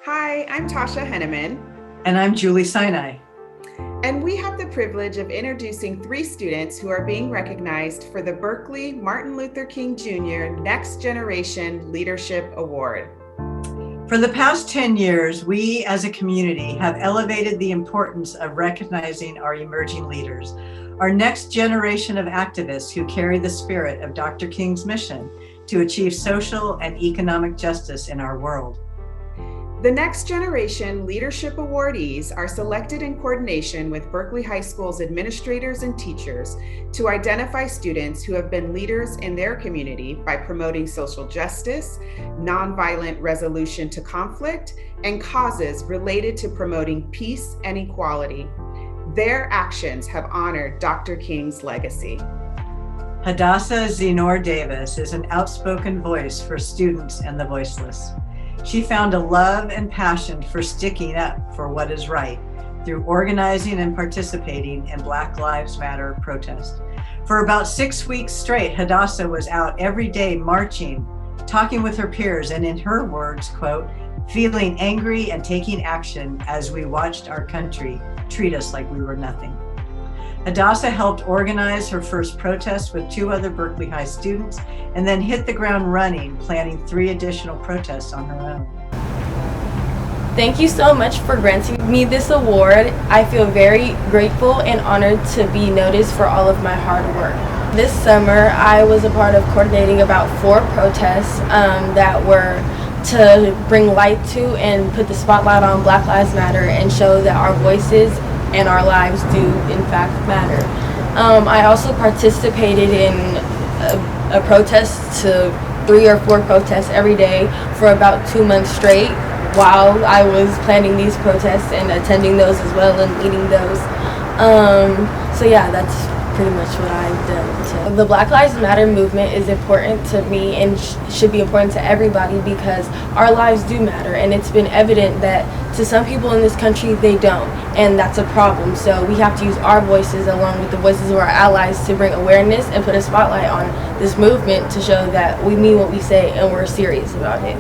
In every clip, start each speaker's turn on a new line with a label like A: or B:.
A: Hi, I'm Tasha Henneman,
B: And I'm Julie Sinai.
A: and we have the privilege of introducing three students who are being recognized for the Berkeley Martin Luther King Jr. Next Generation Leadership Award.
B: For the past 10 years, we as a community have elevated the importance of recognizing our emerging leaders, our next generation of activists who carry the spirit of Dr. King's mission to achieve social and economic justice in our world.
A: The Next Generation Leadership Awardees are selected in coordination with Berkeley High School's administrators and teachers to identify students who have been leaders in their community by promoting social justice, nonviolent resolution to conflict, and causes related to promoting peace and equality. Their actions have honored Dr. King's legacy.
B: Hadassah Zinor Davis is an outspoken voice for students and the voiceless. She found a love and passion for sticking up for what is right through organizing and participating in Black Lives Matter protests. For about 6 weeks straight, Hadassah was out every day marching, talking with her peers, and in her words, quote, feeling angry and taking action as we watched our country treat us like we were nothing. Hadassah helped organize her first protest with 2 other Berkeley High students and then hit the ground running, planning 3 additional protests on her own.
C: Thank you so much for granting me this award. I feel very grateful and honored to be noticed for all of my hard work. This summer, I was a part of coordinating about 4 protests that were to bring light to and put the spotlight on Black Lives Matter and show that our voices and our lives do in fact matter. I also participated in a protest to 3 or 4 protests every day for about 2 months straight while I was planning these protests and attending those as well and leading those. So yeah, that's pretty much what I've done. So the Black Lives Matter movement is important to me and should be important to everybody because our lives do matter, and it's been evident that to some people in this country they don't, and that's a problem. So we have to use our voices along with the voices of our allies to bring awareness and put a spotlight on this movement to show that we mean what we say and we're serious about it.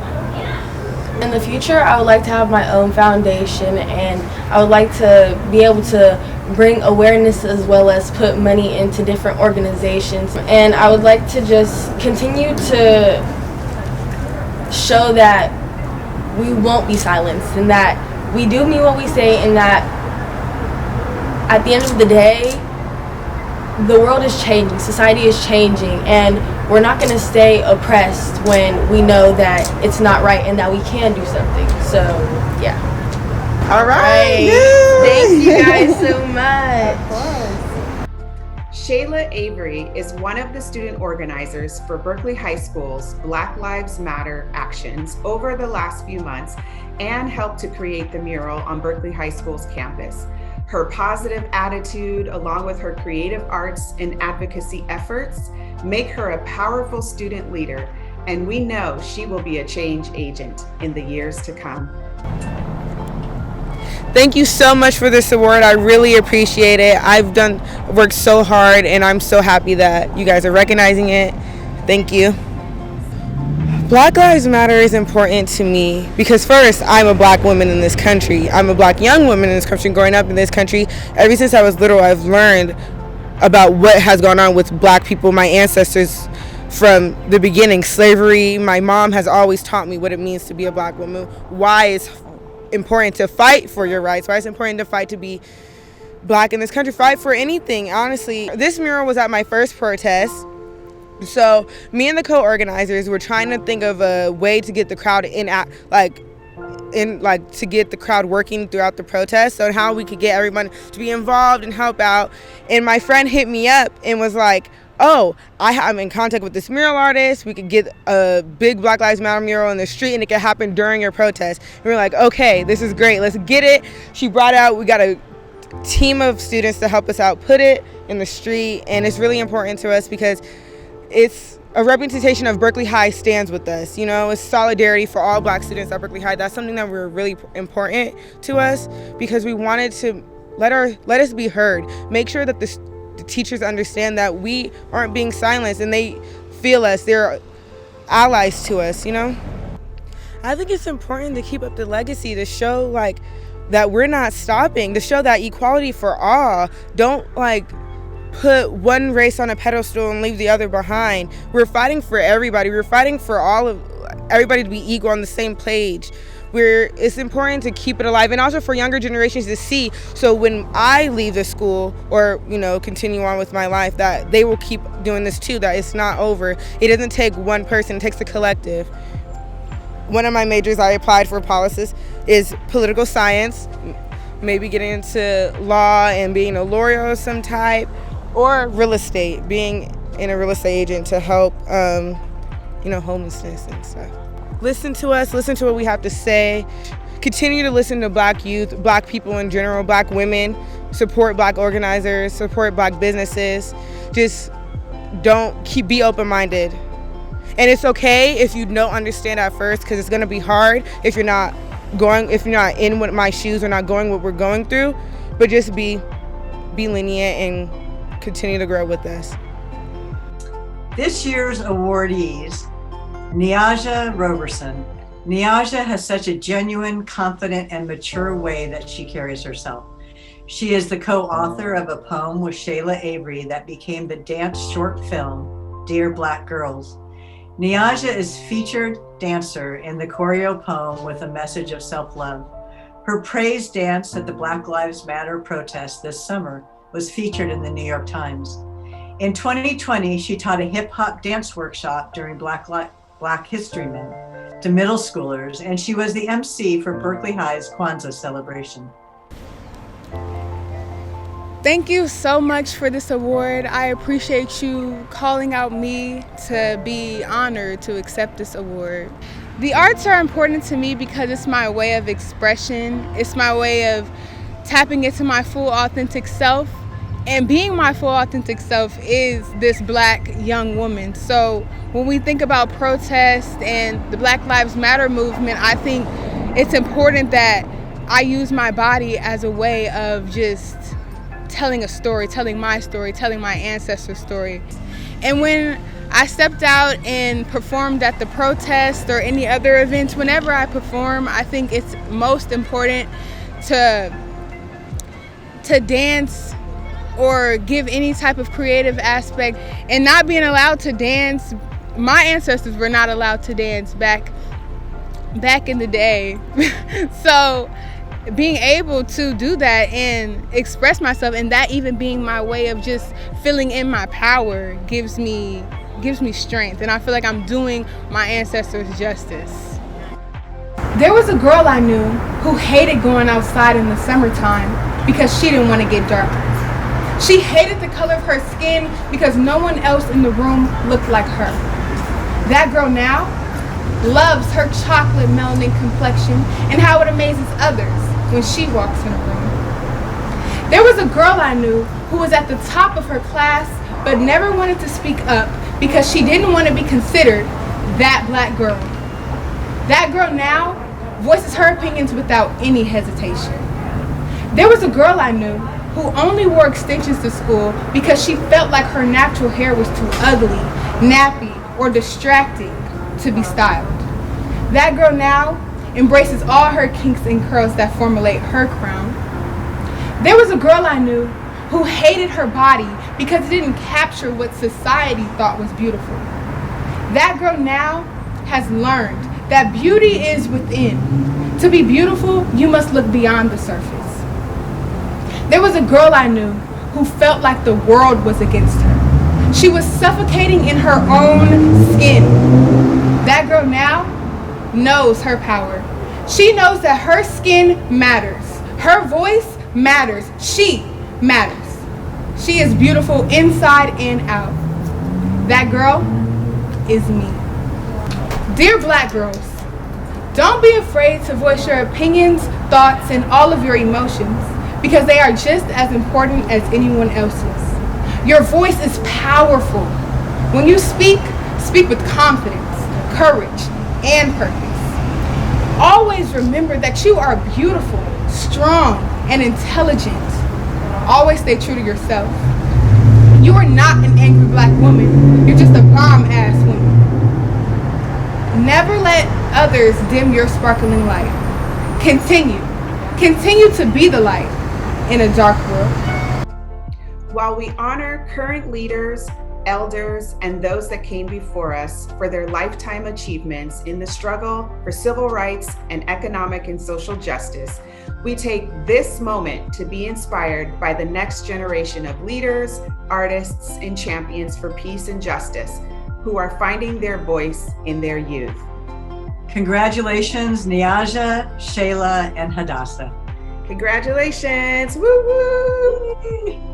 C: In the future, I would like to have my own foundation, and I would like to be able to bring awareness as well as put money into different organizations. And I would like to just continue to show that we won't be silenced and that we do mean what we say, and that at the end of the day, the world is changing, society is changing, and we're not going to stay oppressed when we know that it's not right and that we can do something. So, yeah.
A: All right.
C: Thank you guys so much.
A: Shayla Avery is one of the student organizers for Berkeley High School's Black Lives Matter actions over the last few months and helped to create the mural on Berkeley High School's campus. Her positive attitude, along with her creative arts and advocacy efforts, make her a powerful student leader, and we know she will be a change agent in the years to come.
D: Thank you so much for this award. I really appreciate it. I've worked so hard, and I'm so happy that you guys are recognizing it. Thank you. Black Lives Matter is important to me because first, I'm a Black woman in this country. I'm a Black young woman in this country. Growing up in this country, ever since I was little, I've learned about what has gone on with Black people, my ancestors from the beginning. Slavery, my mom has always taught me what it means to be a Black woman, why it's important to fight for your rights, why it's important to fight to be Black in this country, fight for anything, honestly. This mural was at my first protest. So me and the co-organizers were trying to think of a way to get the crowd to get the crowd working throughout the protest, so how we could get everyone to be involved and help out. And my friend hit me up and was like, oh, I'm in contact with this mural artist. We could get a big Black Lives Matter mural in the street and it could happen during your protest. And we were like, okay, this is great, let's get it. She brought out, we got a team of students to help us out put it in the street, and it's really important to us because it's a representation of Berkeley High stands with us. You know, it's solidarity for all Black students at Berkeley High. That's something that we're really important to us because we wanted to let us be heard. Make sure that the teachers understand that we aren't being silenced and they feel us. They're allies to us, you know? I think it's important to keep up the legacy, to show like that we're not stopping, to show that equality for all. Don't like put one race on a pedestal and leave the other behind. We're fighting for everybody. We're fighting for everybody to be equal on the same page. It's important to keep it alive, and also for younger generations to see, so when I leave the school or continue on with my life, that they will keep doing this too, that it's not over. It doesn't take one person, it takes a collective. One of my majors I applied for policies is political science, maybe getting into law and being a lawyer of some type, or real estate, being in a real estate agent to help homelessness and stuff. Listen to us, listen to what we have to say. Continue to listen to Black youth, Black people in general, Black women. Support Black organizers, support Black businesses. Just be open-minded. And it's okay if you don't understand at first, because it's gonna be hard if you're not in with my shoes or not going what we're going through. But just be lenient and continue to grow with us.
B: This year's awardees, Niaja Roberson. Niaja has such a genuine, confident, and mature way that she carries herself. She is the co-author of a poem with Shayla Avery that became the dance short film, Dear Black Girls. Niaja is featured dancer in the choreo poem with a message of self-love. Her praise dance at the Black Lives Matter protest this summer was featured in the New York Times. In 2020, she taught a hip-hop dance workshop during Black History Month to middle schoolers, and she was the MC for Berkeley High's Kwanzaa celebration.
E: Thank you so much for this award. I appreciate you calling out me to be honored to accept this award. The arts are important to me because it's my way of expression. It's my way of tapping into my full authentic self. And being my full authentic self is this Black young woman. So when we think about protest and the Black Lives Matter movement, I think it's important that I use my body as a way of just telling a story, telling my ancestors' story. And when I stepped out and performed at the protest or any other events, whenever I perform, I think it's most important to dance or give any type of creative aspect. And not being allowed to dance, my ancestors were not allowed to dance back in the day. So being able to do that and express myself, and that even being my way of just feeling in my power, gives me strength, and I feel like I'm doing my ancestors justice. There was a girl I knew who hated going outside in the summertime because she didn't want to get dark. She hated the color of her skin because no one else in the room looked like her. That girl now loves her chocolate melanin complexion and how it amazes others when she walks in a room. There was a girl I knew who was at the top of her class but never wanted to speak up because she didn't want to be considered that Black girl. That girl now voices her opinions without any hesitation. There was a girl I knew who only wore extensions to school because she felt like her natural hair was too ugly, nappy, or distracting to be styled. That girl now embraces all her kinks and curls that formulate her crown. There was a girl I knew who hated her body because it didn't capture what society thought was beautiful. That girl now has learned that beauty is within. To be beautiful, you must look beyond the surface. There was a girl I knew who felt like the world was against her. She was suffocating in her own skin. That girl now knows her power. She knows that her skin matters. Her voice matters. She matters. She is beautiful inside and out. That girl is me. Dear Black girls, don't be afraid to voice your opinions, thoughts, and all of your emotions, because they are just as important as anyone else's. Your voice is powerful. When you speak, speak with confidence, courage, and purpose. Always remember that you are beautiful, strong, and intelligent. Always stay true to yourself. You are not an angry Black woman. You're just a bomb-ass woman. Never let others dim your sparkling light. Continue to be the light in a dark world.
A: While we honor current leaders, elders, and those that came before us for their lifetime achievements in the struggle for civil rights and economic and social justice, we take this moment to be inspired by the next generation of leaders, artists, and champions for peace and justice who are finding their voice in their youth.
B: Congratulations, Niaja, Shayla, and Hadassah.
A: Congratulations! Woo woo!